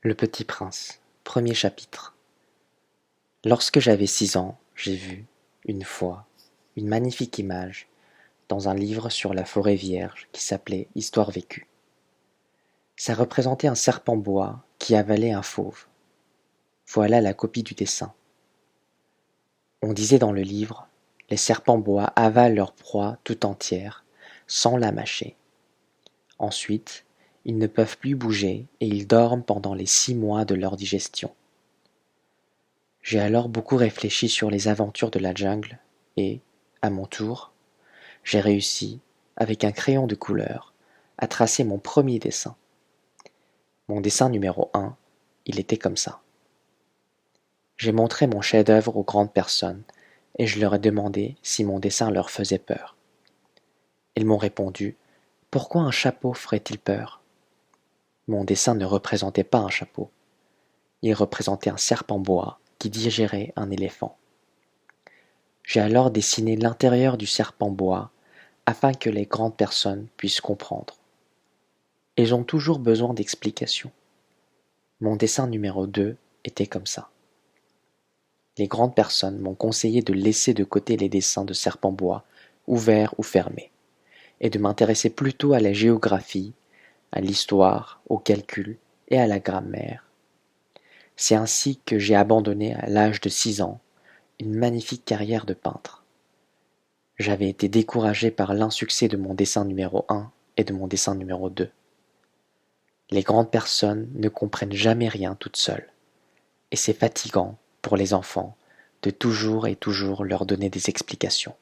Le Petit Prince, premier chapitre. Lorsque j'avais 6 ans, j'ai vu, une fois, une magnifique image dans un livre sur la forêt vierge qui s'appelait Histoire vécue. Ça représentait un serpent bois qui avalait un fauve. Voilà la copie du dessin. On disait dans le livre, les serpents bois avalent leur proie tout entière, sans la mâcher. Ensuite, ils ne peuvent plus bouger et ils dorment pendant les 6 mois de leur digestion. J'ai alors beaucoup réfléchi sur les aventures de la jungle et, à mon tour, j'ai réussi, avec un crayon de couleur, à tracer mon premier dessin. Mon dessin numéro 1, il était comme ça. J'ai montré mon chef-d'œuvre aux grandes personnes et je leur ai demandé si mon dessin leur faisait peur. Ils m'ont répondu: pourquoi un chapeau ferait-il peur? Mon dessin ne représentait pas un chapeau. Il représentait un serpent bois qui digérait un éléphant. J'ai alors dessiné l'intérieur du serpent bois afin que les grandes personnes puissent comprendre. Elles ont toujours besoin d'explications. Mon dessin numéro 2 était comme ça. Les grandes personnes m'ont conseillé de laisser de côté les dessins de serpent bois, ouverts ou fermés, et de m'intéresser plutôt à la géographie, à l'histoire, au calcul et à la grammaire. C'est ainsi que j'ai abandonné à l'âge de 6 ans une magnifique carrière de peintre. J'avais été découragé par l'insuccès de mon dessin numéro 1 et de mon dessin numéro 2. Les grandes personnes ne comprennent jamais rien toutes seules, et c'est fatigant pour les enfants de toujours et toujours leur donner des explications.